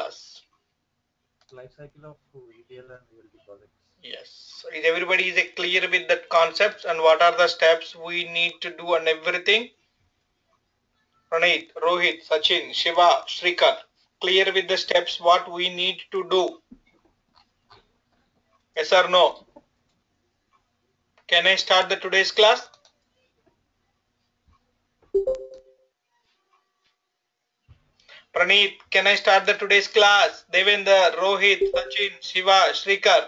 class? Life cycle of ETL and ELT projects. Yes. Is everybody is clear with that concepts and what are the steps we need to do and everything? Pranit, Rohit, Sachin, Shiva, Shrikar, clear with the steps what we need to do? Yes or no? Can I start the today's class? Pranit, can I start the today's class? Devendra, Rohit, Sachin, Shiva, Shrikar.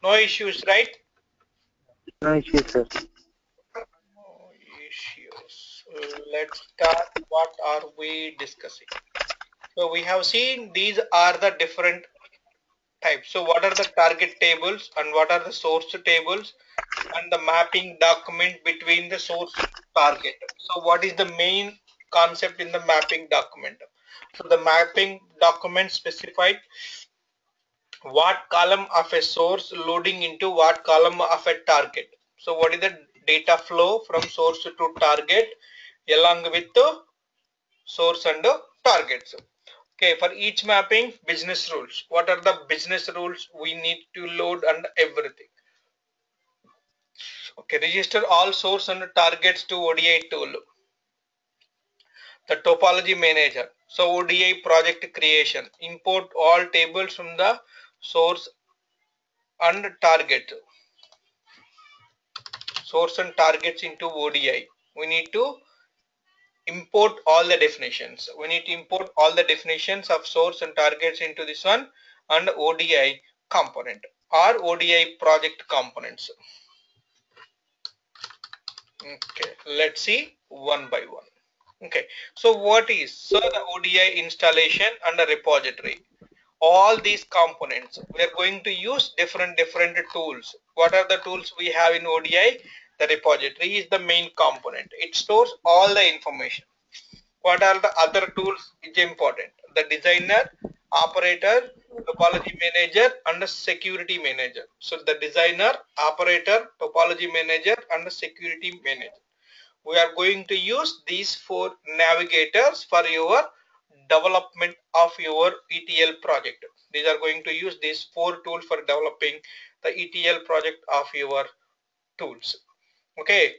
No issues, right? No issues, sir. No issues. Let's start. What are we discussing? So we have seen these are the different types. So what are the target tables and what are the source tables and the mapping document between the source and target? So what is the main concept in the mapping document? So the mapping document specified what column of a source loading into what column of a target. So what is the data flow from source to target along with the source and the targets? Okay, for each mapping, business rules. What are the business rules we need to load and everything? Okay, register all source and targets to ODI tool. The topology manager. So ODI project creation. Import all tables from the source and target. Source and targets into ODI. We need to import all the definitions. We need to import all the definitions of source and targets into this one and ODI component or ODI project components. Okay, let's see one by one. Okay, so what is the ODI installation and a repository? All these components we are going to use different tools. What are the tools we have in ODI? The repository is the main component. It stores all the information. What are the other tools which is important? The designer, operator, topology manager and the security manager. So the designer, operator, topology manager and the security manager. We are going to use these four navigators for your development of your ETL project. These are going to use these four tools for developing the ETL project of your tools. Okay,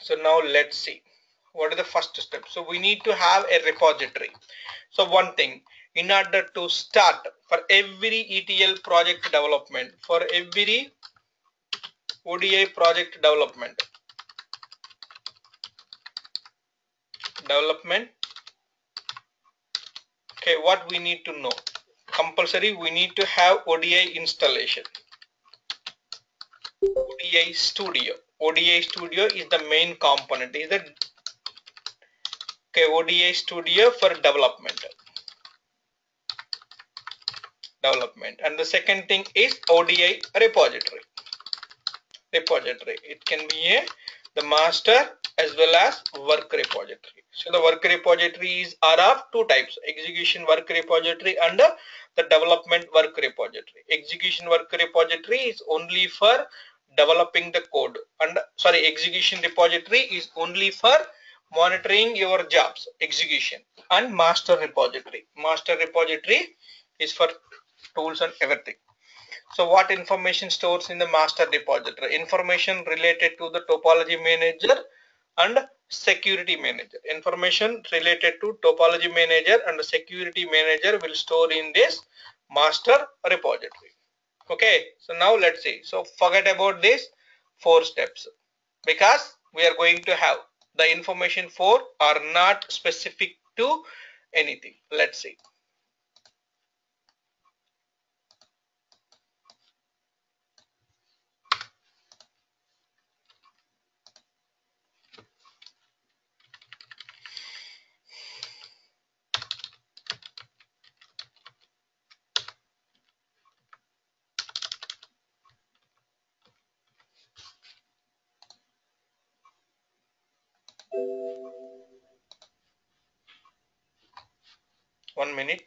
so now let's see what is the first step. So we need to have a repository. So one thing, in order to start for every ETL project development, for every ODI project development, okay, what we need to know? Compulsory, we need to have ODI installation. ODI Studio. ODI Studio is the main component. Is the okay, ODI Studio for development. And the second thing is ODI repository. It can be the master as well as work repository. So the work repositories are of two types: execution work repository and the development work repository. Execution work repository is only for developing the code, and execution repository is only for monitoring your jobs execution. And master repository is for tools and everything. So what information stores in the master repository? Information related to the topology manager and security manager. Information related to topology manager and security manager will store in this master repository. Okay, so now let's see. So forget about these four steps because we are going to have the information four are not specific to anything. Let's see. 1 minute.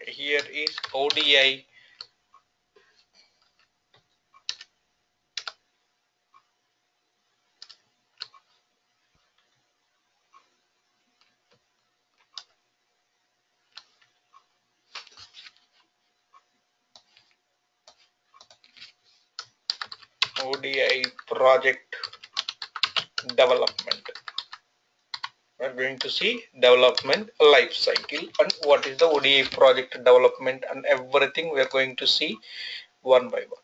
Here is ODI ODI project development. We are going to see development life cycle and what is the ODI project development, and everything we are going to see one by one.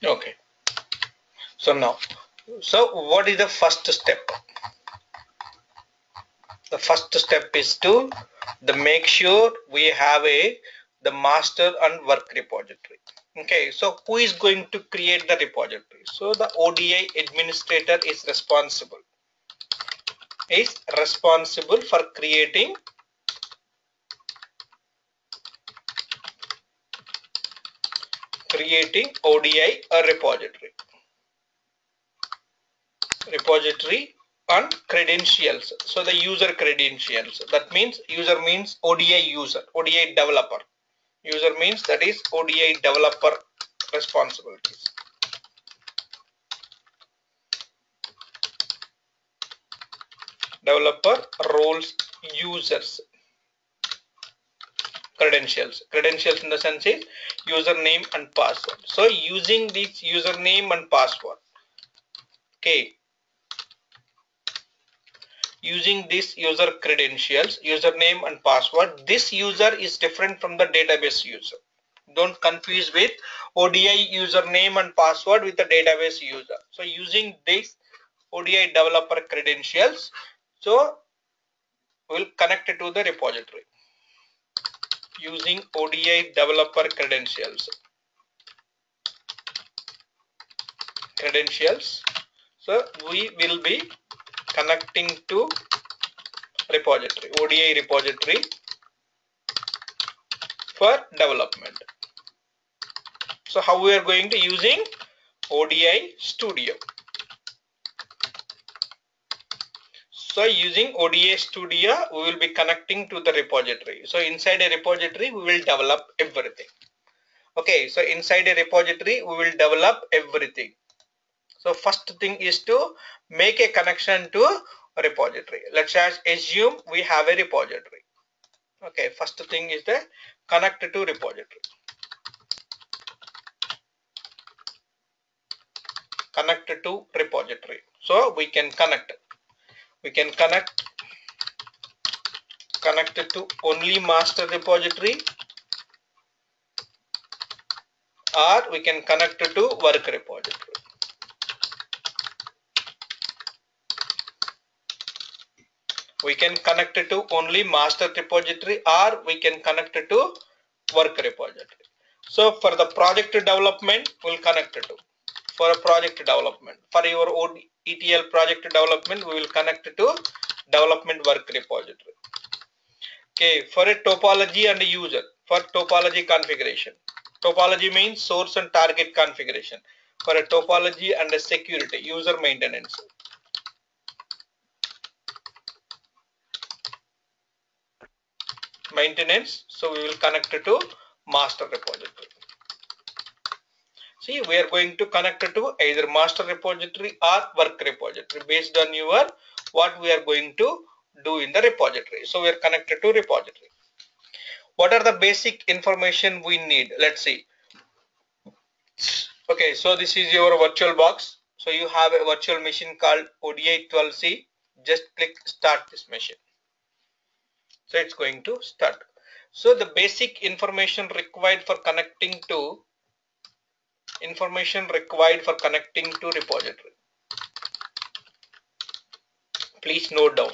Okay, so now, what is the first step? The first step is to make sure we have the master and work repository. Okay, so who is going to create the repository? So the ODI administrator is responsible for creating ODI a repository and credentials. So the user credentials, that means user means ODI user, ODI developer. User means that is ODI developer responsibilities. Developer roles, users, credentials in the sense is username and password. So using this username and password, okay, using this user credentials, username and password, this user is different from the database user. Don't confuse with ODI username and password with the database user. So using this ODI developer credentials, so we'll connect it to the repository using ODI developer credentials. So we will be connecting to repository, ODI repository for development. So how we are going to using ODI Studio. So using ODI Studio, we will be connecting to the repository. So inside a repository, we will develop everything. Okay, so inside a repository, we will develop everything. So first thing is to make a connection to a repository. Let's just assume we have a repository. Okay, first thing is the connect to repository. Connect to repository. So we can connect to only master repository, or we can connect to work repository. We can connect to only master repository, or we can connect to work repository. So for the project development, we'll connect to. For a project development, for your own ETL project development, we will connect to development work repository. Okay, for a topology and user, for topology configuration. Topology means source and target configuration. For a topology and a security, user maintenance. So we will connect to master repository. See, we are going to connect to either master repository or work repository based on your what we are going to do in the repository. So we are connected to repository. What are the basic information we need? Let's see. Okay, so this is your virtual box. So you have a virtual machine called ODI 12C. Just click start this machine. So it's going to start. So the basic information required for connecting to repository. Please note down.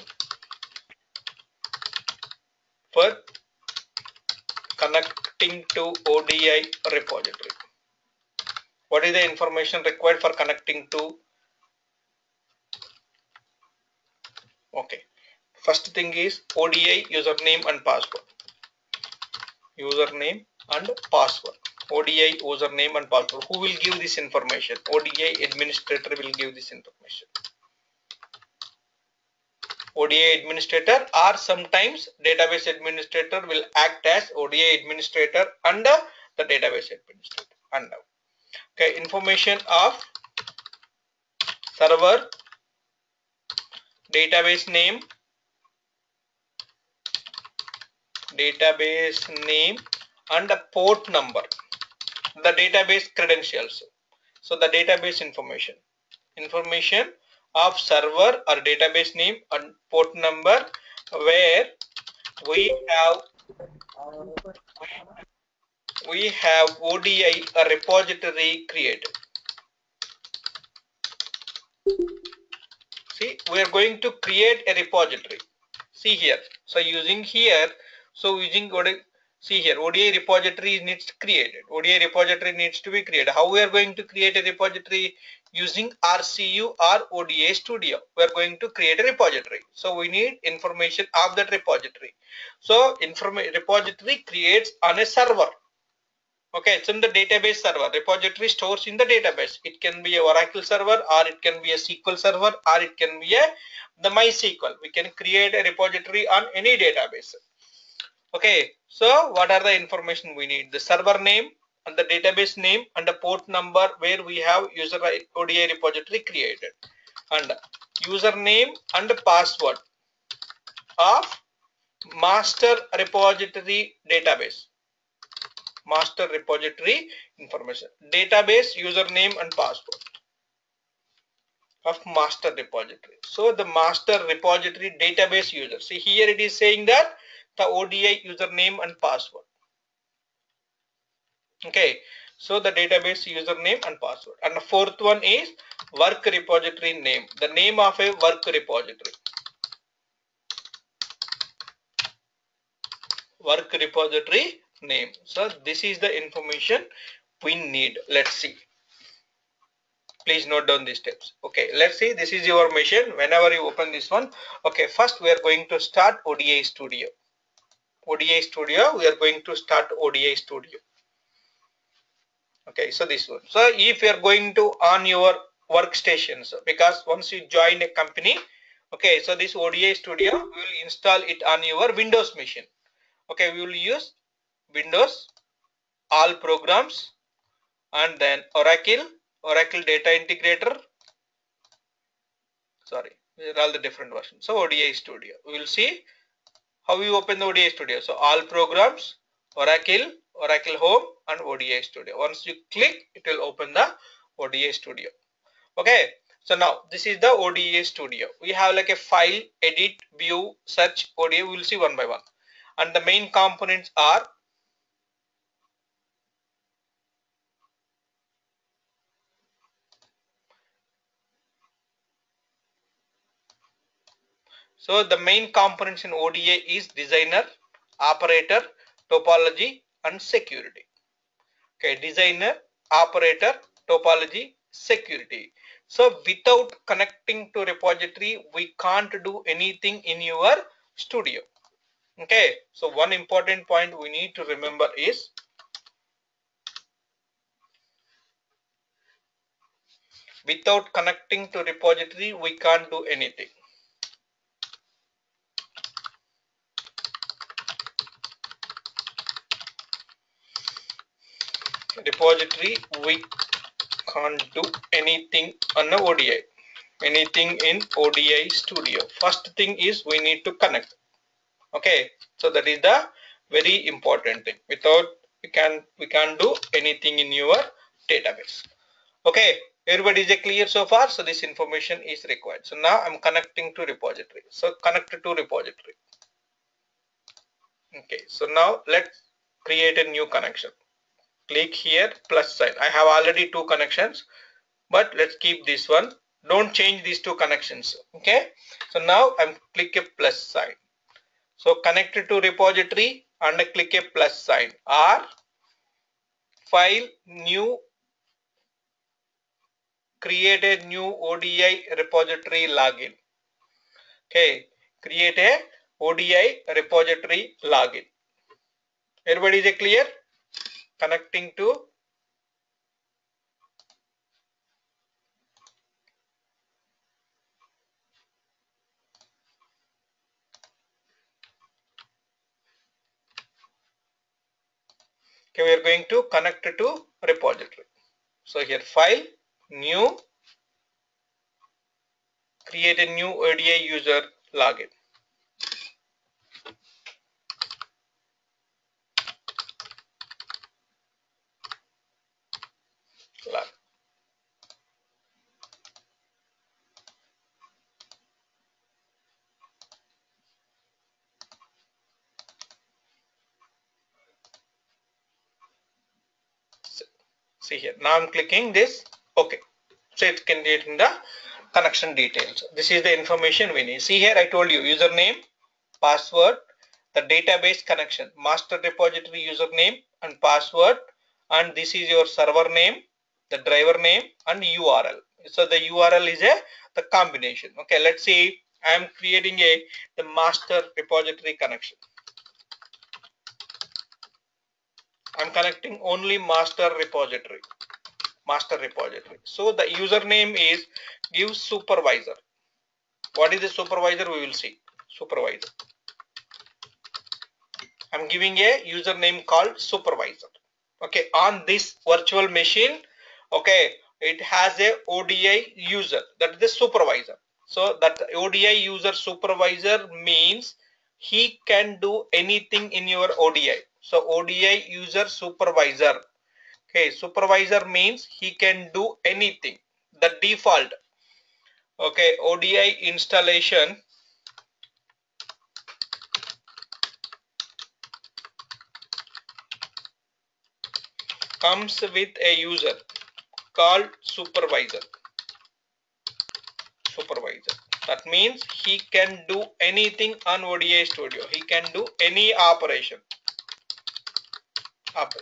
For connecting to ODI repository. What is the information required for connecting to? Okay, first thing is ODI username and password. Username and password. ODI username and password. Who will give this information? ODI administrator will give this information. ODI administrator, or sometimes database administrator will act as ODI administrator under the database administrator. Under. Okay, information of server, database name and a port number, the database credentials. So the database information of server or database name and port number, where we have ODI, a repository created. See, we are going to create a repository. See here. So using here, see here, ODI repository needs created. ODI repository needs to be created. How we are going to create a repository? Using RCU or ODI Studio. We are going to create a repository. So we need information of that repository. So repository creates on a server. Okay, it's in the database server. Repository stores in the database. It can be a Oracle server, or it can be a SQL server, or it can be the MySQL. We can create a repository on any database. Okay, so what are the information we need? The server name and the database name and the port number where we have user ODI repository created, and username and password of master repository database. Master repository information, database username and password of master repository. So the master repository database user. See here it is saying that the ODI username and password. Okay, so the database username and password. And the fourth one is work repository name, the name of a work repository. Work repository name. So this is the information we need. Let's see. Please note down these steps. Okay, let's see. This is your machine. Whenever you open this one, okay, first we are going to start ODI Studio. ODI Studio, we are going to start ODI Studio. Okay, so this one. So if you are going to on your workstations, because once you join a company, okay, so this ODI Studio, we will install it on your Windows machine. Okay, we will use Windows, all programs, and then Oracle Data Integrator. Sorry, these are all the different versions. So ODI Studio, we will see how you open the ODI Studio. So all programs, Oracle Home, and ODI Studio. Once you click, it will open the ODI Studio. Okay, so now this is the ODI Studio. We have like a file, edit, view, search, ODI. We will see one by one. And the main components are the main components in ODI is designer, operator, topology, and security. Okay, designer, operator, topology, security. So without connecting to repository, we can't do anything in your studio. Okay, so one important point we need to remember is without connecting to repository, we can't do anything. Repository, we can't do anything on the ODI. Anything in ODI Studio. First thing is we need to connect. Okay, so that is the very important thing. Without we can't do anything in your database. Okay, everybody is clear so far? So this information is required. So now I'm connecting to repository. So connect to repository. Okay, so now let's create a new connection. Click here plus sign. I have already two connections, but let's keep this one. Don't change these two connections. Okay, so now I'm click a plus sign. So connected to repository and click a plus sign, or file new create a new ODI repository login. Okay, create a ODI repository login. Everybody is clear? Connecting to, okay, we are going to connect to repository. So here file, new, create a new ODI user login. See here, now I'm clicking this. Okay, so it's getting the connection details. This is the information we need. See here, I told you username, password, the database connection, master repository username and password, and this is your server name, the driver name, and URL. So the URL is the combination. Okay, let's see. I am creating the master repository connection. I'm connecting only master repository. So the username is give supervisor. What is the supervisor? We will see. Supervisor. I'm giving a username called supervisor. Okay, on this virtual machine, okay, it has a ODI user, that is the supervisor. So that ODI user supervisor means he can do anything in your ODI. So ODI user supervisor. Okay, supervisor means he can do anything. The default, okay, ODI installation comes with a user called supervisor. That means he can do anything on ODI Studio. He can do any operation.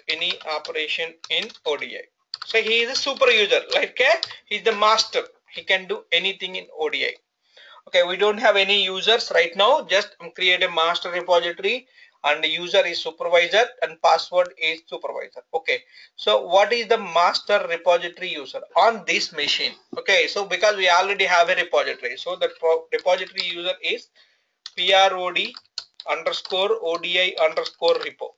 Any operation in ODI. So he is a super user, like he is the master. He can do anything in ODI. Okay, we don't have any users right now. Just create a master repository, and the user is supervisor and password is supervisor. Okay, so what is the master repository user on this machine? Okay, so because we already have a repository, so the repository user is prod underscore ODI underscore repo.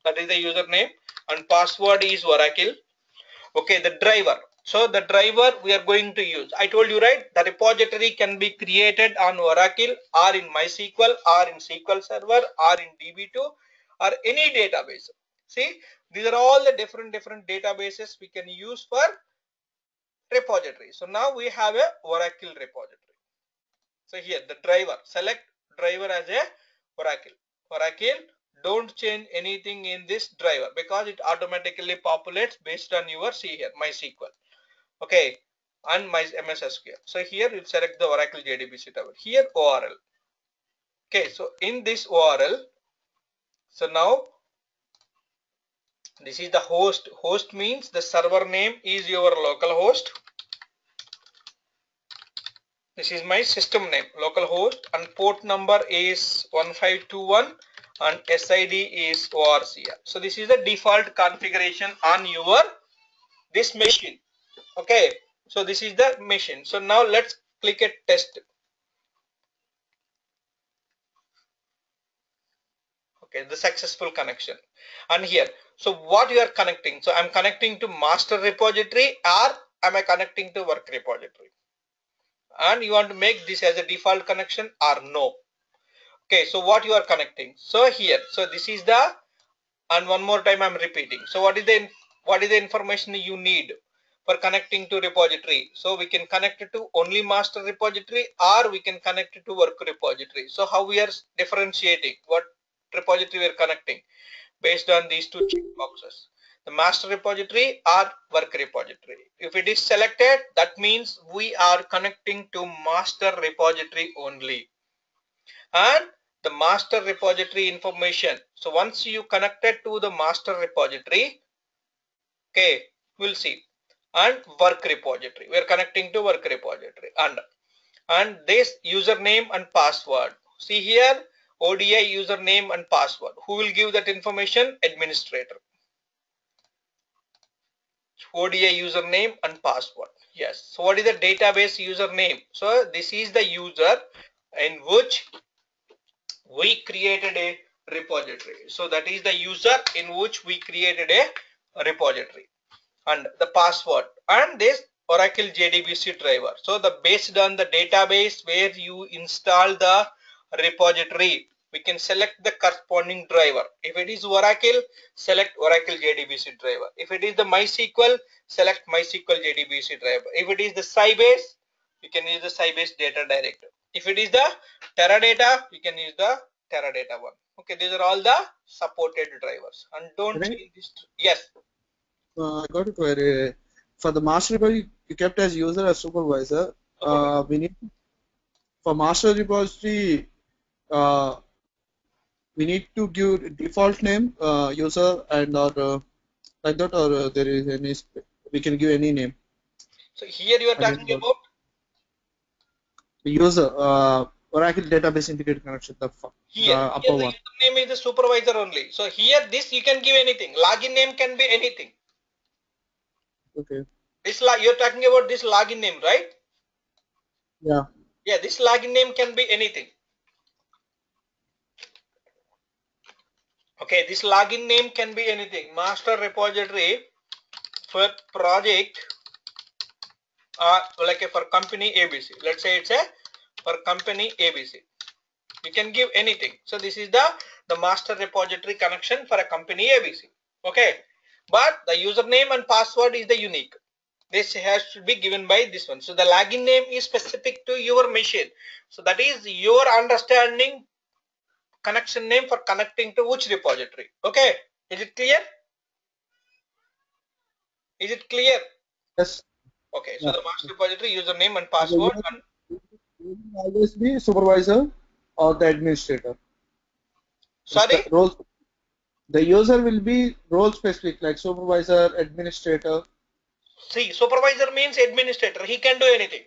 That is the username, and password is Oracle. Okay, the driver. So the driver we are going to use. I told you, right? The repository can be created on Oracle or in MySQL or in SQL Server or in DB2 or any database. See, these are all the different databases we can use for repository. So now we have a Oracle repository. So here the driver, select driver as a Oracle. Oracle, don't change anything in this driver because it automatically populates based on your, see here, MySQL. Okay, and my MS SQL. So here you select the Oracle JDBC tower. Here URL. Okay, so in this URL, so now this is the host. Host means the server name is your local host. This is my system name, localhost, and port number is 1521 and SID is ORCR. So this is the default configuration on your this machine. Okay, so this is the machine. So now let's click a test. Okay, the successful connection. And here, so what you are connecting? So I'm connecting to master repository, or am I connecting to work repository? And you want to make this as a default connection or no? Okay, so what you are connecting? So here, so this is the, and one more time I'm repeating. So what is the information you need for connecting to repository? So we can connect it to only master repository, or we can connect it to work repository. So how we are differentiating what repository we are connecting based on these two check boxes, the master repository or work repository. If it is selected, that means we are connecting to master repository only, and the master repository information. So once you connected to the master repository, okay, we'll see. and work repository. We are connecting to work repository and this username and password. See here, ODI username and password. Who will give that information? Administrator. ODI username and password. Yes. So what is the database username? So this is the user in which we created a repository. So that is the user in which we created a repository, and the password and this Oracle JDBC driver. So the based on the database where you install the repository, we can select the corresponding driver. If it is Oracle, select Oracle JDBC driver. If it is the MySQL, select MySQL JDBC driver. If it is the Sybase, you can use the Sybase data director. If it is the Teradata, you can use the Teradata one. Okay, these are all the supported drivers, and don't change this. Yes. I got a query. For the master repository, you kept as user as supervisor. We need for master repository. We need to give default name user and or like that, or there is any we can give any name. So here you are talking about the user Oracle database integrated connection. The upper one. The username is the supervisor only. So here this you can give anything. Login name can be anything. Okay. This you're talking about this login name, right? Yeah. Yeah, this login name can be anything. Okay, this login name can be anything. Master repository for project like for company ABC. Let's say it's a for company ABC. You can give anything. So this is the master repository connection for a company ABC. Okay, but the username and password is the unique. This has to be given by this one. So the login name is specific to your machine. So that is your understanding connection name for connecting to which repository. Okay, is it clear? Is it clear? Yes. Okay, so the master repository username and password. Will always be supervisor or the administrator. Sorry? The user will be role specific, like supervisor, administrator. See, supervisor means administrator. He can do anything.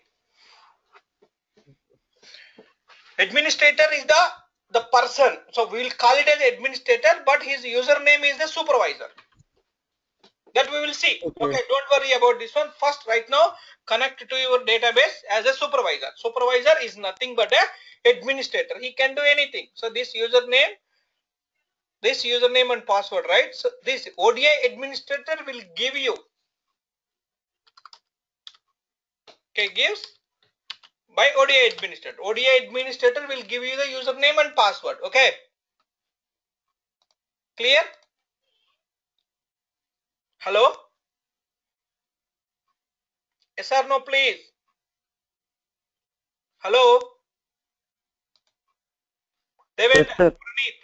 Administrator is the person. So we will call it as administrator, but his username is the supervisor. That we will see. Okay, don't worry about this one. First, right now, connect to your database as a supervisor. Supervisor is nothing but a administrator. He can do anything. So this username and password, right? So this ODI administrator will give you. Okay, gives by ODI administrator. ODI administrator will give you the username and password. Okay. Clear? Hello? Yes or no, please? Hello? Devendra, Yes, sir.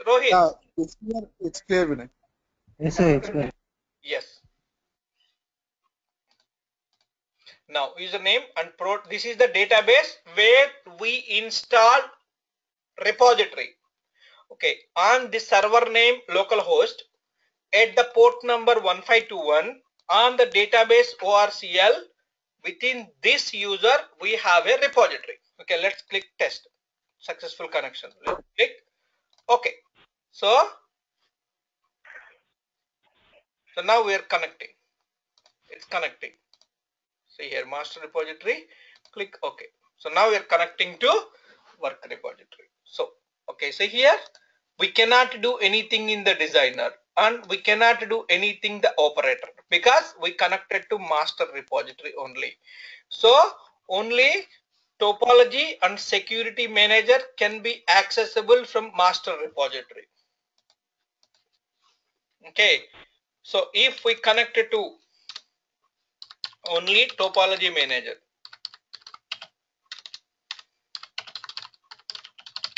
Rohit. Yeah, it's clear, Vinay. Yes, sir. It's clear. Yes. Now username and this is the database where we install repository. Okay, on the server name localhost at the port number 1521 on the database ORCL. Within this user we have a repository. Okay, let's click test. Successful connection. Let's click. Okay, so now we are connecting. It's connecting. See here, master repository. Click OK. So now we are connecting to work repository. So okay, so here we cannot do anything in the designer and we cannot do anything the operator because we connected to master repository only. So only topology and security manager can be accessible from master repository. Okay, so if we connect it to only topology manager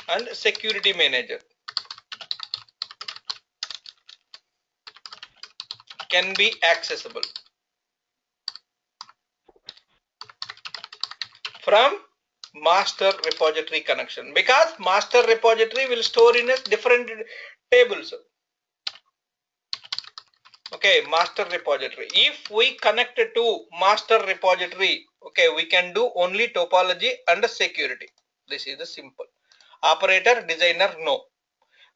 and security manager can be accessible from master repository connection because master repository will store in a different tables. Okay, master repository. If we connect to master repository, okay, we can do only topology and security. This is the simple. Operator, designer, no.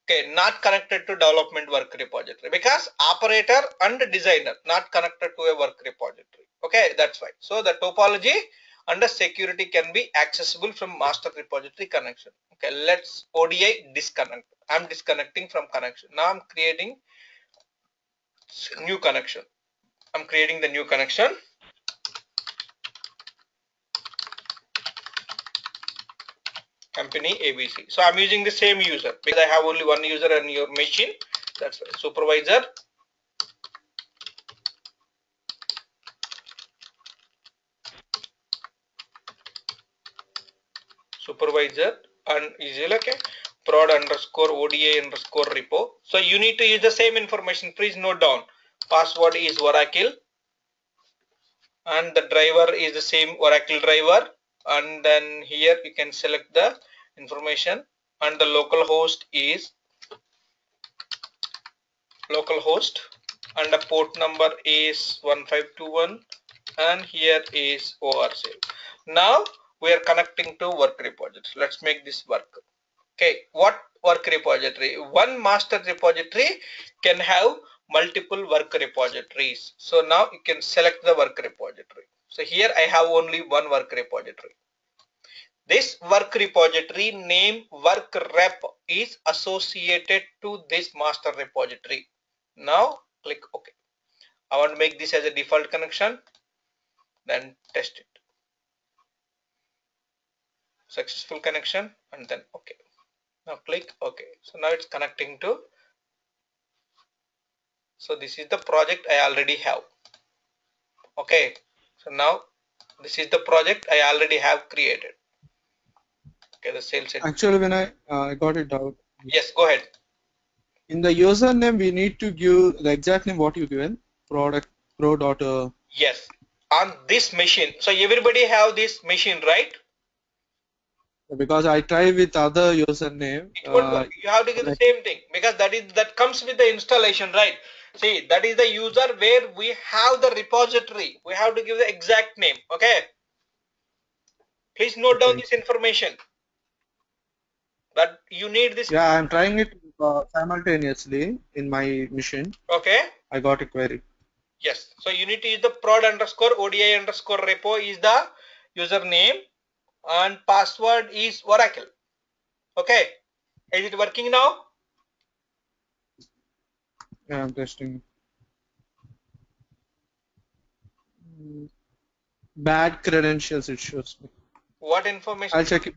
Okay, not connected to development work repository because operator and designer not connected to a work repository. Okay, that's why. So the topology and the security can be accessible from master repository connection. Okay, let's ODI disconnect. I'm disconnecting from connection. Now I'm creating new connection. I'm creating the new connection. Company ABC. So I'm using the same user because I have only one user on your machine. That's why. Supervisor. Supervisor and is okay. Prod underscore ODI underscore repo. So you need to use the same information. Please note down. Password is Oracle and the driver is the same Oracle driver. And then here you can select the information and the local host is localhost and the port number is 1521 and here is ORC. Now we are connecting to work repository. Let's make this work. Okay, what work repository? One master repository can have multiple work repositories. So now you can select the work repository. So here I have only one work repository. This work repository name work rep is associated to this master repository. Now click OK. I want to make this as a default connection. Then test it. Successful connection and then OK. Now click OK. So now it's connecting to. So this is the project I already have. Okay. So now this is the project I already have created. Okay, the sales set. Actually, when I got it out. Yes, go ahead. In the username, we need to give the exact name what you given. Product pro dot. Yes, on this machine. So everybody have this machine, right? Because I tried with other username. It won't work. You have to give the same thing because that comes with the installation, right? See, that is the user where we have the repository. We have to give the exact name. Okay. Please note down this information. That you need this. Yeah, I'm trying it simultaneously in my machine. Okay. I got a query. Yes. So you need to use the prod underscore ODI underscore repo is the username and password is Oracle. Okay. Is it working now? Yeah, I'm testing. Bad credentials it shows me. What information? I'll check it.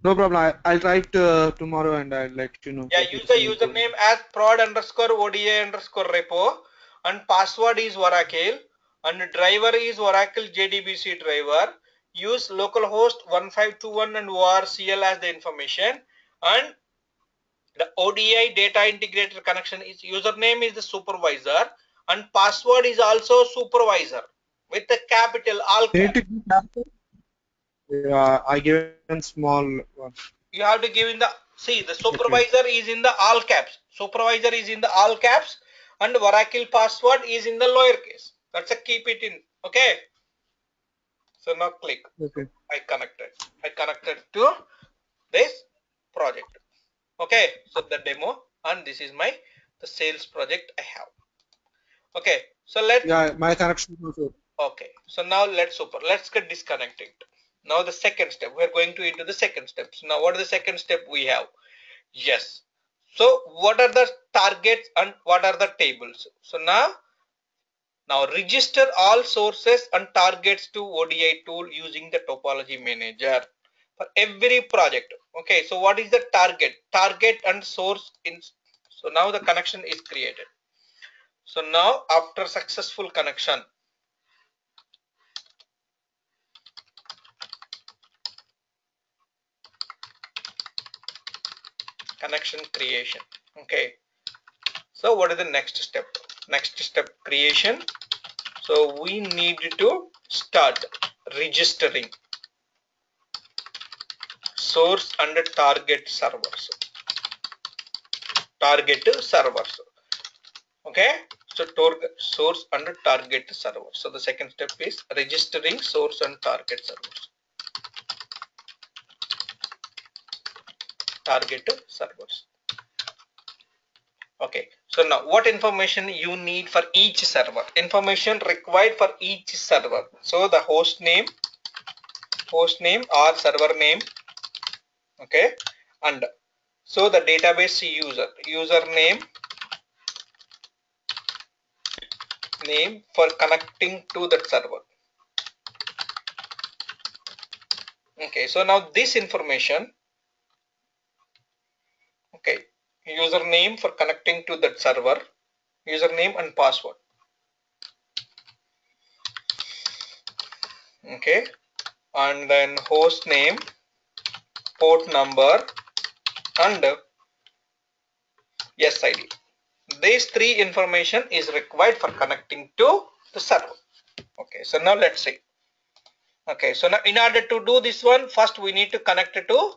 No problem. I'll try it tomorrow and I'll let you know. Yeah, use the username as prod underscore ODI underscore repo and password is Oracle and driver is Oracle JDBC driver. Use localhost 1521 and ORCL as the information and the ODI data integrator connection is username is the supervisor and password is also supervisor with the capital all caps. Yeah, I given small one. You have to give in the see the supervisor is in the all caps. Supervisor is in the all caps and Oracle password is in the lowercase. That's a keep it in. Okay. So now click. Okay. I connected to this project. Okay. So the demo and this is the sales project I have. Okay. So my connection is also. Okay. So now let's get disconnected. Now the second step. We're going to into the second step. So now what is the second step we have? Yes. So what are the targets and what are the tables? So now register all sources and targets to ODI tool using the topology manager for every project. Okay. So what is the target? Target and source in. So now the connection is created. So now after successful connection, connection creation. Okay. So what is the next step? Next step creation. So we need to start registering source and target servers. target servers. Okay, so source and target server. So the second step is registering source and target servers. Target servers. Okay, so now what information you need for each server? Information required for each server. So the host name or server name. Okay, and so the database username name for connecting to that server. Okay, so now this information, okay, username for connecting to that server, username and password. Okay, and then host name, port number, and SID. These three information is required for connecting to the server. Okay, so now let's see. Okay, so now in order to do this one, first we need to connect it to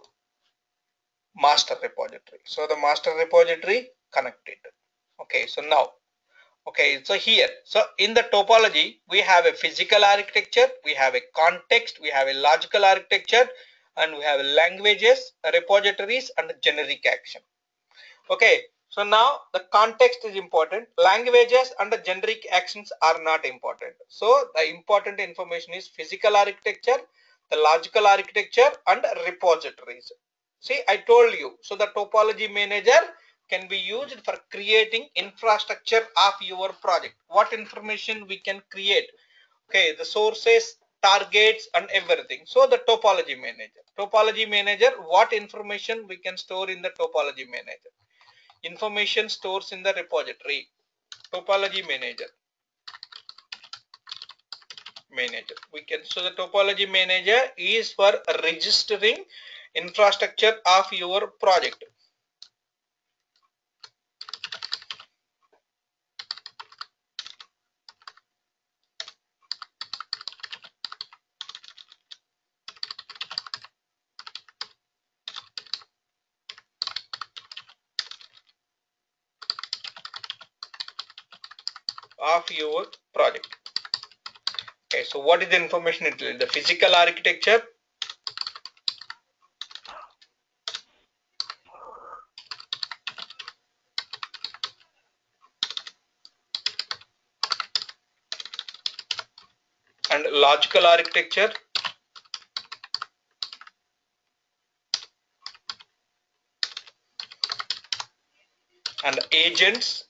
master repository. So the master repository connected. Okay, so now, okay, so here, so in the topology, we have a physical architecture, we have a context, we have a logical architecture, and we have languages, repositories, and generic action. Okay, so now the context is important. Languages and the generic actions are not important. So the important information is physical architecture, the logical architecture, and repositories. See, I told you. So the topology manager can be used for creating infrastructure of your project. What information we can create? Okay, the sources, targets, and everything. So the topology manager. Topology manager, what information we can store in the topology manager? Information stores in the repository. Topology manager. We can, so the topology manager is for registering infrastructure of your project. Of your project. Okay, so what is the information? The physical architecture, and logical architecture, and agents,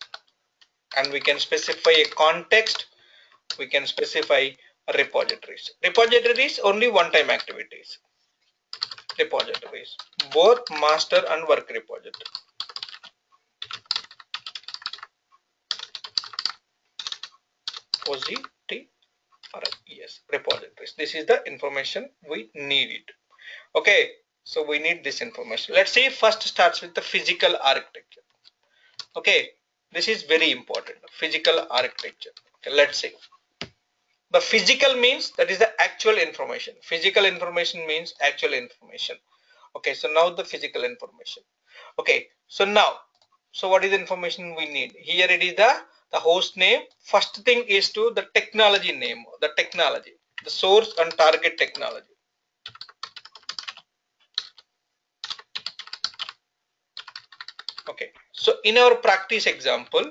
and we can specify a context, we can specify repositories. Repositories only one-time activities. Repositories, both master and work repository. ODI, yes, repositories. This is the information we need it. Okay, so we need this information. Let's see, first starts with the physical architecture. Okay, this is very important. Physical architecture. Okay, let's see. The physical means that is the actual information. Physical information means actual information. Okay, so now the physical information. Okay, so now, so what is the information we need? Here it is the host name. First thing is to the technology name, the technology, the source and target technology. Okay, so in our practice example,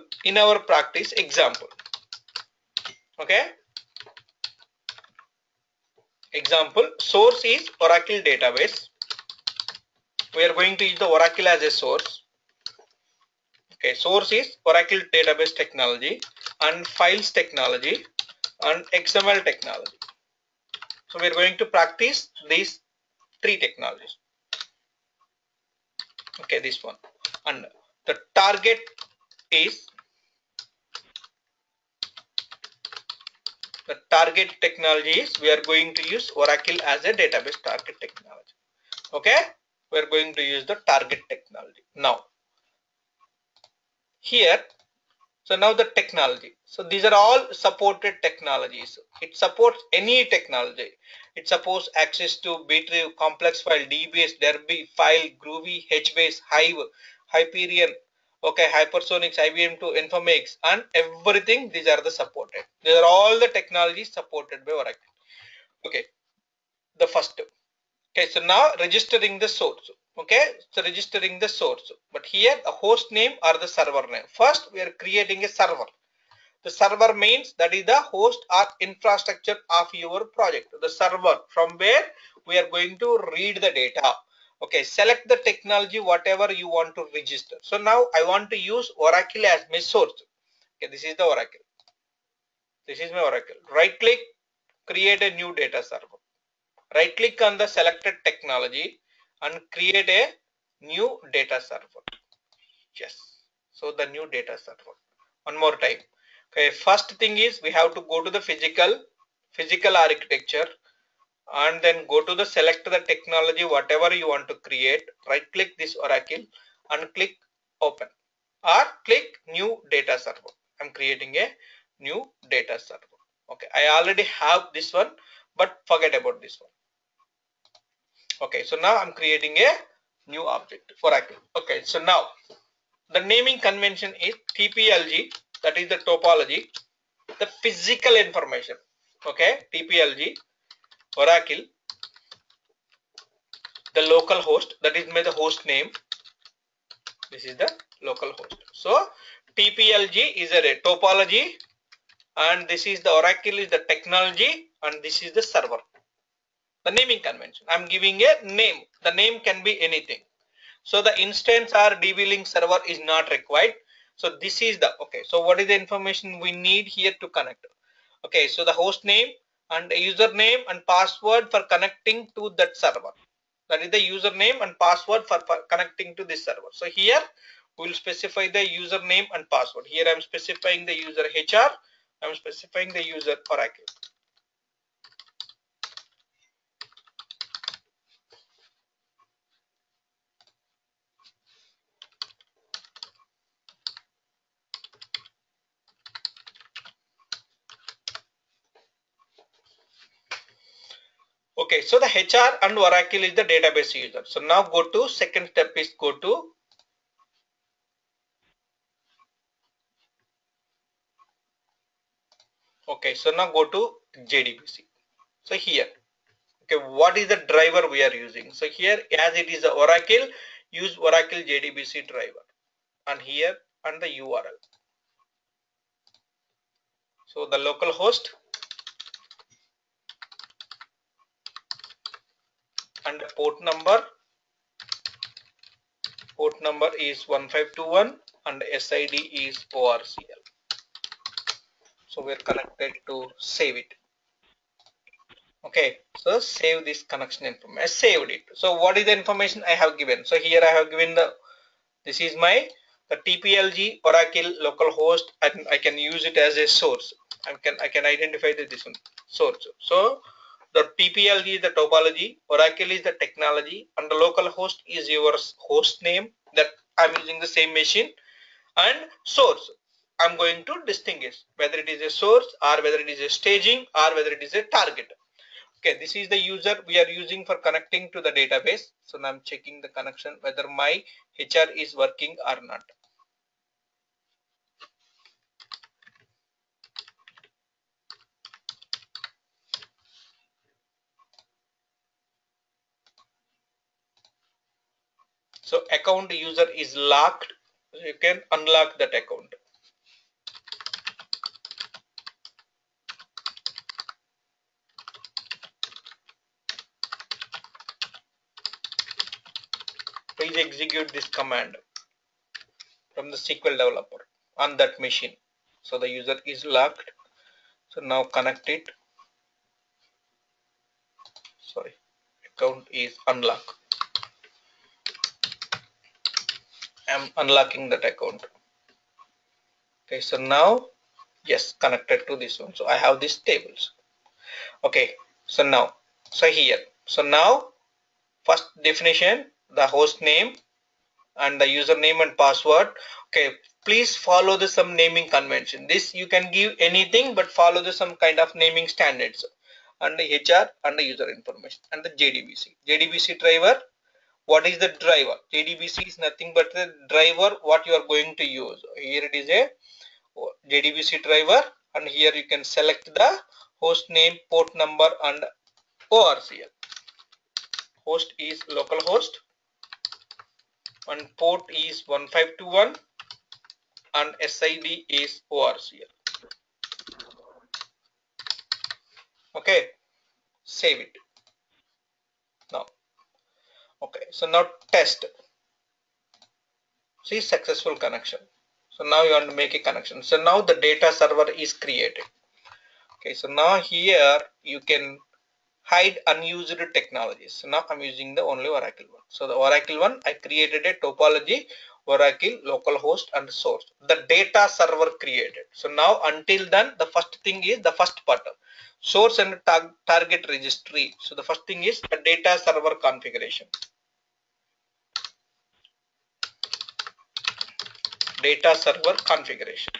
okay, example, source is Oracle database. We are going to use the Oracle as a source. Okay, source is Oracle database technology and files technology and XML technology. So we are going to practice these three technologies. Okay, this one. And the target is technology is we are going to use Oracle as a database target technology. Okay, we are going to use the target technology. Now here, so now the technology. So these are all supported technologies. It supports any technology. It supports access to Btrieve, complex file, DBase, Derby, file, Groovy, HBase, Hive, Hyperion, okay, hypersonics, IBM to informatics, and everything. These are the supported. These are all the technologies supported by Oracle. Okay, the first. Okay, so now registering the source. Okay, so registering the source. But here the host name or the server name. First, we are creating a server. The server means that is the host or infrastructure of your project. The server from where we are going to read the data. Okay, select the technology whatever you want to register. So now I want to use Oracle as my source. Okay, this is the Oracle. This is my Oracle. Right click, create a new data server. Right click on the selected technology and create a new data server. Yes. So the new data server. One more time. Okay, first thing is we have to go to the physical architecture and then go to the select the technology whatever you want to create. Right click this Oracle and click open or click new data server. I'm creating a new data server. Okay, I already have this one, but forget about this one. Okay, so now I'm creating a new object for Oracle. Okay, so now the naming convention is TPLG, that is the topology, the physical information. Okay, TPLG, Oracle, the local host, that is the host name. This is the local host. So TPLG is a topology, and this is the Oracle is the technology, and this is the server. The naming convention. I'm giving a name. The name can be anything. So the instance or DB link server is not required. So this is the, okay, so what is the information we need here to connect? Okay, so the host name and username and password for connecting to that server. That is the username and password for connecting to this server. So here we will specify the username and password. Here I am specifying the user HR. I am specifying the user Oracle. Okay, so the HR and Oracle is the database user. So now go to second step is go to okay, so now go to JDBC. So here, okay, what is the driver we are using? So here, as it is the Oracle, use Oracle JDBC driver, and here and the URL. So the local host and the port number is 1521 and SID is ORCL. So we are connected to save it. Okay, so save this connection information. I saved it. So what is the information I have given? So here I have given the, this is my the TPLG Oracle local host, and I can use it as a source. I can identify this one source. So the TPLG is the topology, Oracle is the technology, and the local host is your host name that I'm using the same machine, and source. I'm going to distinguish whether it is a source or whether it is a staging or whether it is a target. Okay, this is the user we are using for connecting to the database. So now I'm checking the connection whether my HR is working or not. So account user is locked. You can unlock that account. Please execute this command from the SQL developer on that machine. So the user is locked. So now connect it. Sorry, account is unlocked. I'm unlocking that account. Okay, so now yes, connected to this one. So I have these tables. Okay, so now, so here, so now first definition, the host name and the username and password. Okay, please follow the some naming convention. This you can give anything, but follow the some kind of naming standards, and the HR and the user information and the JDBC driver, what is the driver. JDBC is nothing but the driver what you are going to use. Here it is a JDBC driver, and here you can select the host name, port number, and ORCL. Host is localhost and port is 1521 and SID is ORCL. Okay, save it now. Okay, so now test. See, successful connection. So now you want to make a connection. So now the data server is created. Okay, so now here you can hide unused technologies. So now I'm using the only Oracle one. So the Oracle one, I created a topology, Oracle, localhost, and source. The data server created. So now until then, the first thing is the first part, source and target registry. So the first thing is the data server configuration. Data server configuration.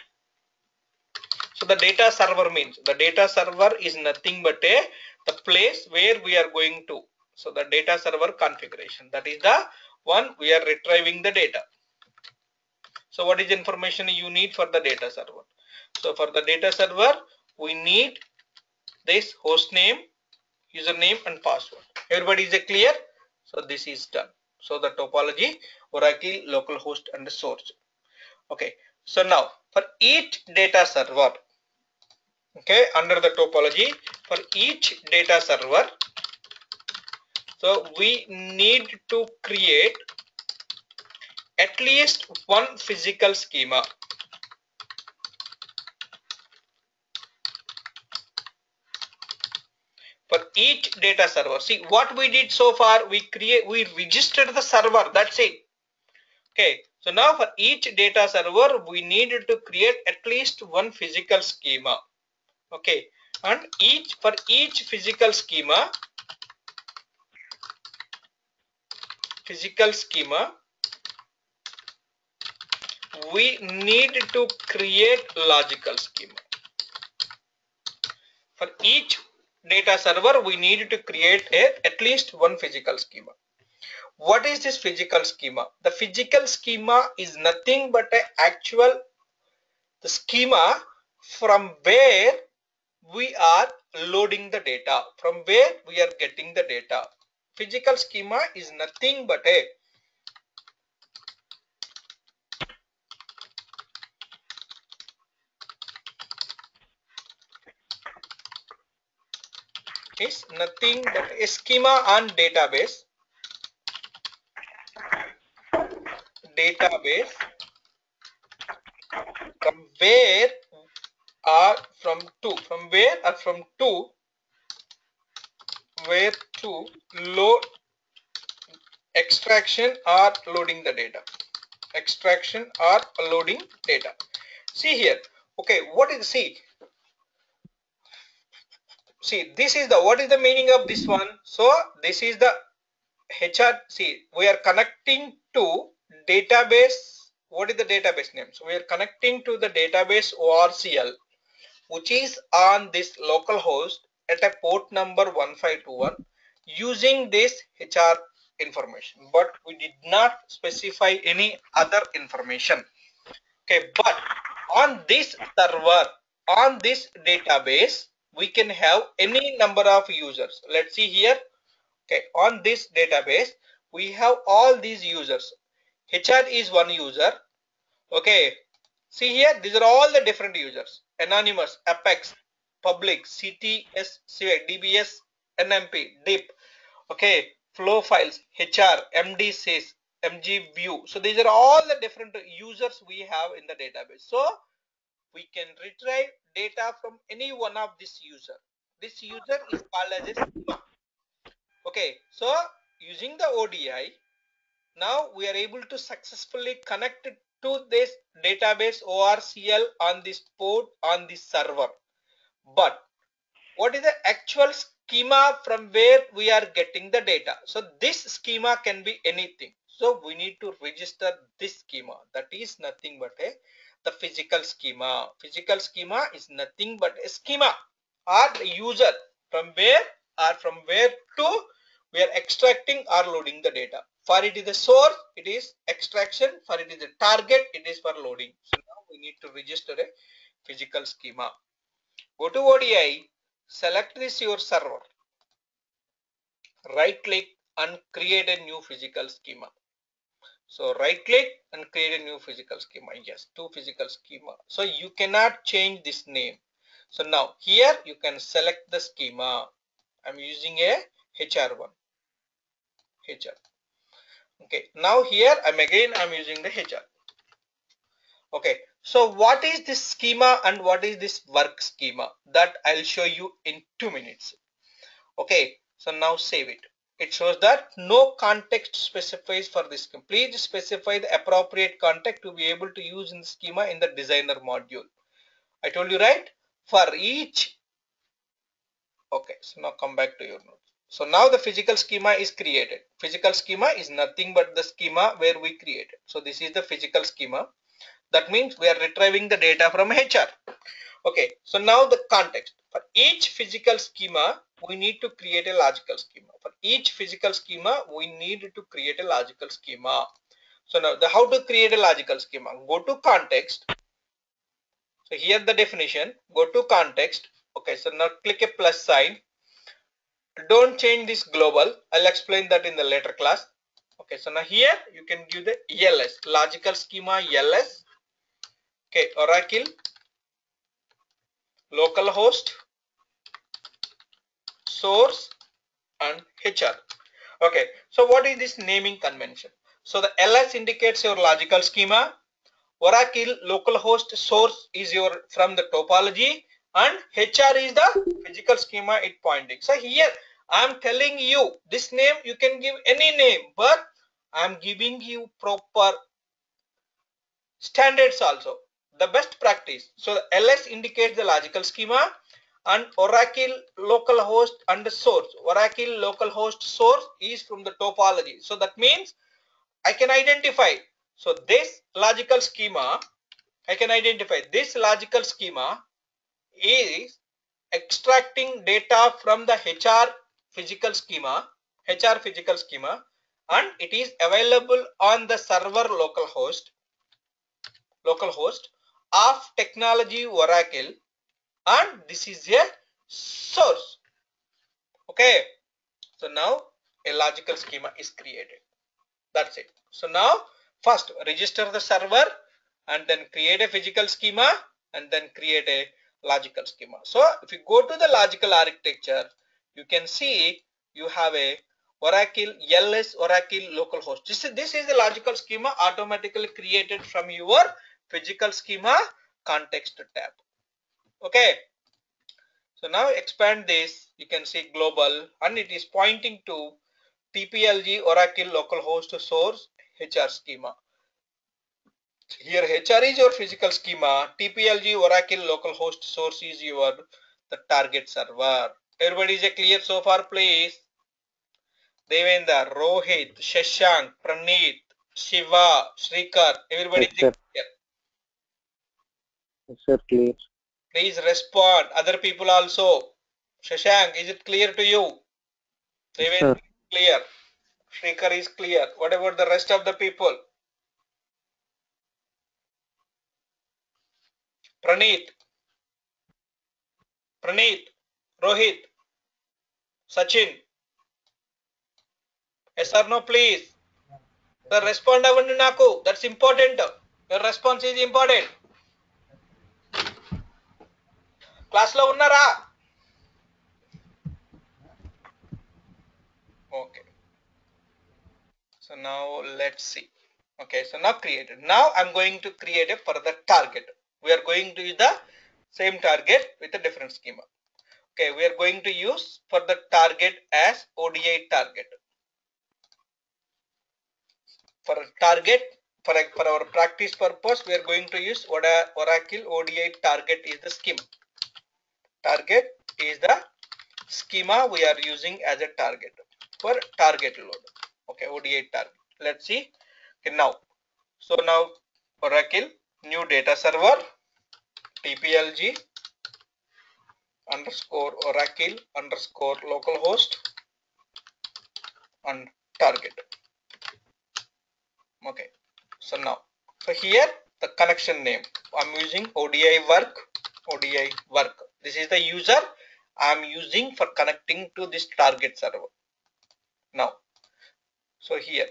So the data server means the data server is nothing but the place where we are going to. So the data server configuration, that is the one we are retrieving the data. So what is the information you need for the data server? So for the data server, we need this host name, username, and password. Everybody is clear? So this is done. So the topology, Oracle, localhost, and the source. Okay. So now for each data server, okay, under the topology, for each data server, so we need to create at least one physical schema. For each data server. See what we did so far, we registered the server, that's it. Okay, so now for each data server, we needed to create at least one physical schema. Okay, and for each physical schema, we need to create logical schema. For each data server, we need to create at least one physical schema. What is this physical schema? The physical schema is nothing but the schema from where we are loading the data, from where we are getting the data. Physical schema is nothing but a schema on database from where where to load extraction or loading the data. See here. Okay, what is see this is the what is the meaning of this one? So this is the HR. See, we are connecting to database. What is the database name? So we are connecting to the database ORCL, which is on this local host at a port number 1521 using this HR information, but we did not specify any other information. Okay, but on this server, on this database, we can have any number of users. Let's see here. Okay, on this database, we have all these users. HR is one user. Okay, see here, these are all the different users. Anonymous, Apex, Public, CTS, DBS, NMP, DIP. Okay, flow files, HR, MD6, MG view. So these are all the different users we have in the database. So we can retrieve data from any one of this user. This user is called as a schema. Okay, so using the ODI, now we are able to successfully connect to this database ORCL on this port on this server. But what is the actual schema from where we are getting the data? So this schema can be anything. So we need to register this schema. That is nothing but the physical schema. Physical schema is nothing but a schema or the user from where to we are extracting or loading the data. For it is the source, it is extraction. For it is the target, it is for loading. So now we need to register a physical schema. Go to ODI, select this your server, right click and create a new physical schema. So right click and create a new physical schema. Yes, two physical schema. So you cannot change this name. So now here you can select the schema. I'm using a HR1. HR. Okay. Now here I'm using the HR. Okay. So what is this schema and what is this work schema? That I'll show you in 2 minutes. Okay. So now save it. It shows that no context specifies for this. Please specify the appropriate context to be able to use in the schema in the designer module. I told you, right? For each. Okay. So now come back to your notes. So now the physical schema is created. Physical schema is nothing but the schema where we created. So this is the physical schema. That means we are retrieving the data from HR. Okay, so now the context. For each physical schema, we need to create a logical schema. For each physical schema, we need to create a logical schema. So now how to create a logical schema? Go to context. So here the definition, go to context. Okay, so now click a plus sign. Don't change this global. I'll explain that in the later class. Okay, so now here you can give the LS, logical schema LS. Okay, Oracle, localhost, source, and HR. Okay, so what is this naming convention? So the LS indicates your logical schema, Oracle localhost source is your from the topology, and HR is the physical schema it pointing. So here I am telling you this name, you can give any name, but I am giving you proper standards also, the best practice. So the LS indicates the logical schema, and Oracle localhost and the source. Oracle localhost source is from the topology. So that means I can identify. So this logical schema, I can identify this logical schema is extracting data from the HR physical schema, and it is available on the server localhost of technology Oracle, and this is a source. Okay, so now a logical schema is created. That's it. So now first register the server and then create a physical schema and then create a logical schema. So if you go to the logical architecture, you can see you have a Oracle LS Oracle localhost. This is the logical schema automatically created from your physical schema context tab. Okay. So now expand this, you can see global, and it is pointing to TPLG Oracle localhost source HR schema. Here HR is your physical schema, TPLG Oracle localhost source is your the target server. Everybody is clear so far, please? Devendra, Rohit, Shashank, Praneet, Shiva, Shrikar, everybody Yes, is sir. clear. Yes, sir. Clear. Please respond. Other people also. Shashank, is it clear to you? Yes, Devendra sir. is clear. Shrikar is clear. What about the rest of the people? Praneet, Rohit, Sachin. Yes or no, please? The respond avandu naku. That's important. Your response is important. Class lo unnara? Okay. So now let's see. Okay, so now created. Now I'm going to create a further target. We are going to use the same target with a different schema. Okay, we are going to use for the target as ODI target. For a target, for our practice purpose, we are going to use Oracle ODI target is the schema. Target is the schema we are using as a target for target load. Okay, ODI target. Let's see. Okay, now. So now Oracle new data server TPLG underscore Oracle underscore localhost and target. Okay, so now, so here the connection name, I'm using ODI work. This is the user I'm using for connecting to this target server. Now, so here,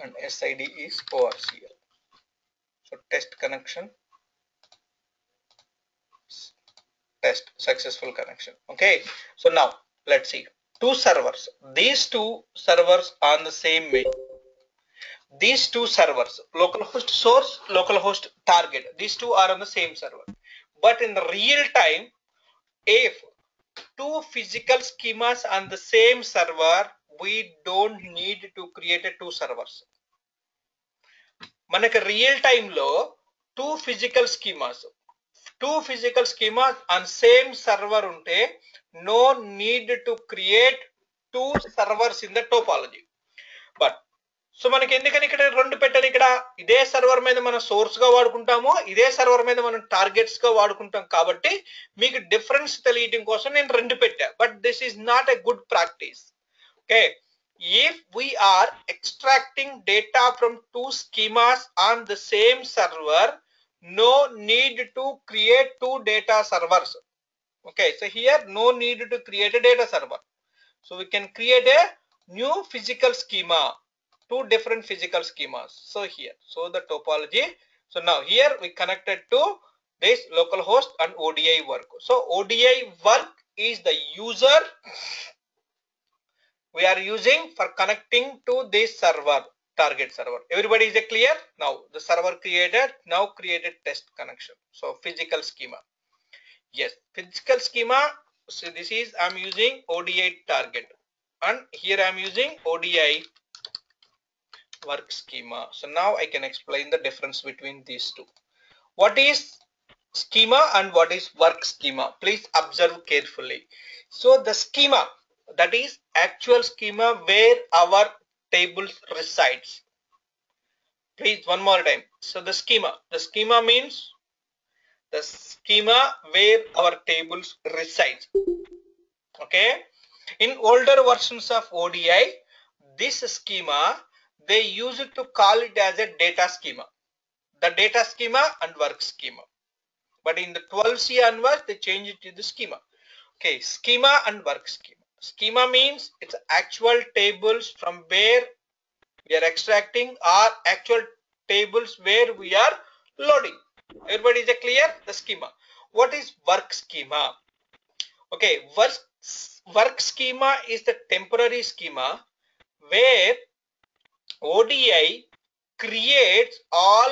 and SID is ORCL. So test connection, test successful connection. Okay, so now let's see two servers. These two servers on the same mail. These two servers, localhost source, localhost target, these two are on the same server. But in the real time, if two physical schemas on the same server, we don't need to create a two servers. మనకి real time లో two physical schemas on same server ఉంటే no need to create two servers in the topology. But so మనకి ఎందుకని ఇక్కడ రెండు పెట్టారు, ఇక్కడ ఇదే సర్వర్ మీద మనం సోర్స్ గా వాడుకుంటాము, ఇదే సర్వర్ మీద మనం టార్గెట్స్ గా వాడుకుంటాం, కాబట్టి మీకు డిఫరెన్స్ తెలియడం కోసం నేను రెండు పెట్టా. But this is not a good practice. Okay, if we are extracting data from two schemas on the same server, no need to create two data servers. Okay, so here no need to create a data server, so we can create a new physical schema, two different physical schemas. So here, so the topology, so now here we connected to this localhost and ODI work. So ODI work is the user we are using for connecting to this server, target server. Everybody is clear? Now the server created, now created test connection. So physical schema, yes, physical schema. So this is I'm using ODI target, and here I'm using ODI work schema. So now I can explain the difference between these two. What is schema and what is work schema? Please observe carefully. So the schema, that is actual schema where our tables resides. Please one more time. So the schema means the schema where our tables resides. Okay, in older versions of ODI, this schema they used to call it as a data schema, the data schema and work schema. But in the 12C onwards, they changed it to the schema. Okay, schema and work schema. Schema means it's actual tables from where we are extracting, or actual tables where we are loading. Everybody is clear? The schema. What is work schema? Okay, work schema is the temporary schema where ODI creates all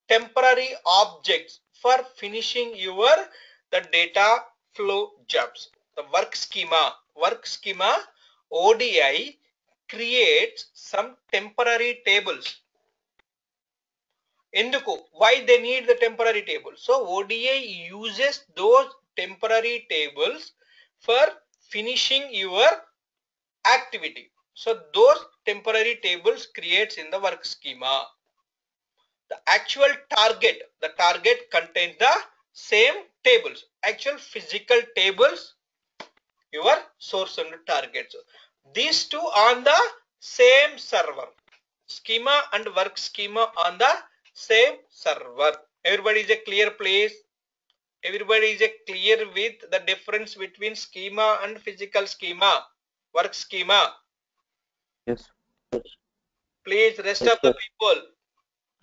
temporary objects for finishing your the data flow jobs. The work schema ODI creates some temporary tables. Enduku, why they need the temporary tables? So ODI uses those temporary tables for finishing your activity. So those temporary tables creates in the work schema. The actual target, the target contains the same tables, actual physical tables, your source and targets. These two on the same server, schema and work schema on the same server. Everybody is clear, please? Everybody is clear with the difference between schema and physical schema, work schema? Yes. Please, rest Yes, of the sir. people,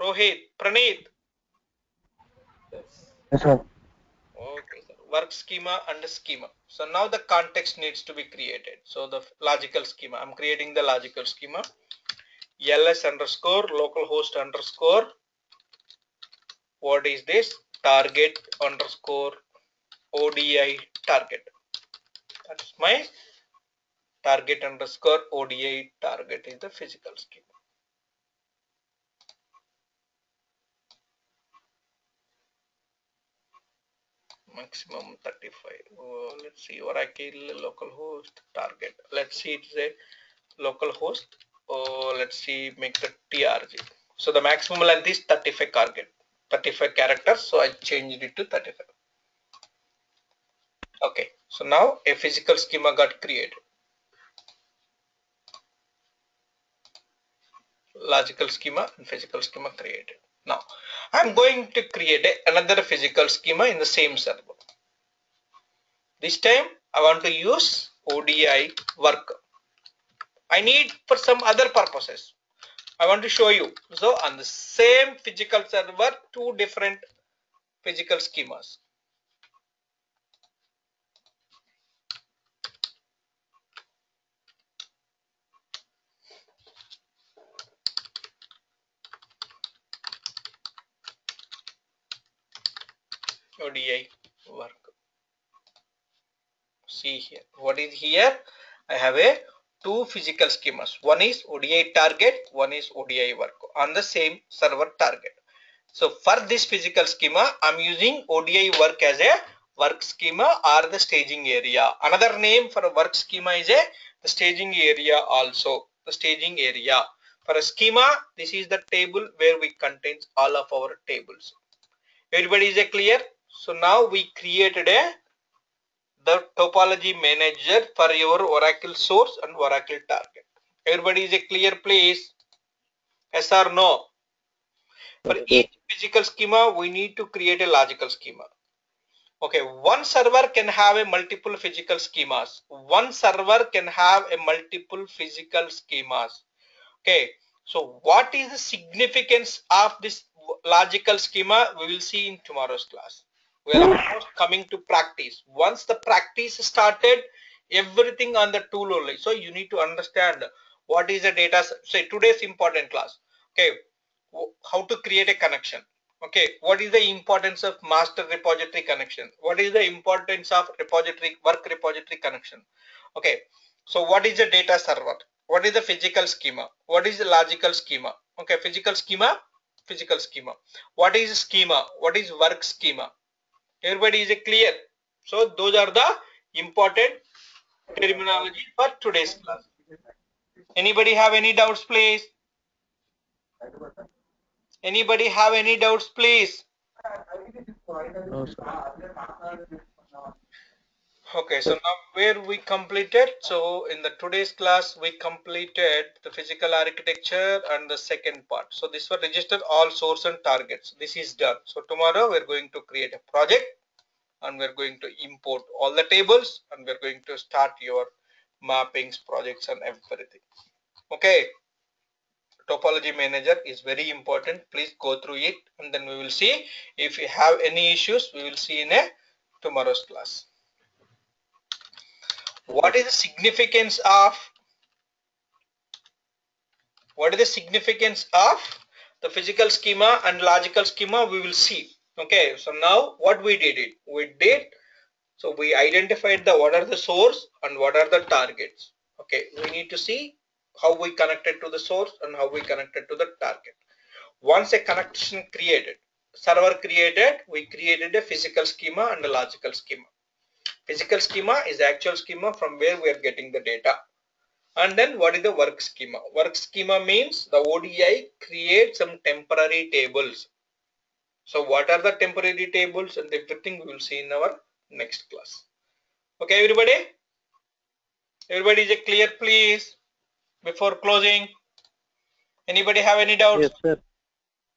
Rohit, Praneeth. Yes, sir. Okay, sir. Work schema and schema. So now the context needs to be created. So the logical schema, I'm creating the logical schema. ls underscore localhost underscore, what is this? Target underscore ODI target. That's my target underscore ODI target is the physical schema. Maximum 35. Let's see, Oracle localhost target. Let's see, it's a localhost. Oh, let's see, make the TRG. So the maximum length is 35 characters. So I changed it to 35. Okay. So now a physical schema got created. Logical schema and physical schema created. Now I'm going to create another physical schema in the same server. This time I want to use ODI work. I need for some other purposes. I want to show you. So on the same physical server, two different physical schemas. ODI work. See here. What is here? I have a two physical schemas. One is ODI target, one is ODI work on the same server target. So for this physical schema, I'm using ODI work as a work schema or the staging area. Another name for a work schema is the staging area also. The staging area. For a schema, this is the table where we contains all of our tables. Everybody is clear? So now we created the topology manager for your Oracle source and Oracle target. Everybody is clear, please? Yes or no? For each physical schema, we need to create a logical schema. Okay, one server can have a multiple physical schemas. One server can have a multiple physical schemas. Okay, so what is the significance of this logical schema? We will see in tomorrow's class. We are almost coming to practice. Once the practice started, everything on the tool only. So you need to understand what is the data. Say today's important class. Okay, how to create a connection. Okay, what is the importance of master repository connection? What is the importance of repository work repository connection? Okay, so what is the data server? What is the physical schema? What is the logical schema? Okay, physical schema. What is schema? What is work schema? Everybody is clear? So those are the important terminology for today's class. Anybody have any doubts, please? Anybody have any doubts, please? No, sir. Okay, so now where we completed, so in the today's class we completed the physical architecture and the second part. So this was register all source and targets. This is done. So tomorrow we're going to create a project and we're going to import all the tables and we're going to start your mappings, projects and everything. Okay, topology manager is very important. Please go through it and then we will see. If you have any issues, we will see in a tomorrow's class. What is the significance of the physical schema and logical schema? We will see. Okay, so now what we did, so we identified what are the source and what are the targets. Okay, we need to see how we connected to the source and how we connected to the target. Once a connection created, server created, we created a physical schema and a logical schema. Physical schema is the actual schema from where we are getting the data. And then what is the work schema? Work schema means the ODI creates some temporary tables. So what are the temporary tables and everything we will see in our next class. Okay, everybody? Everybody is clear, please? Before closing, anybody have any doubts? Yes, sir.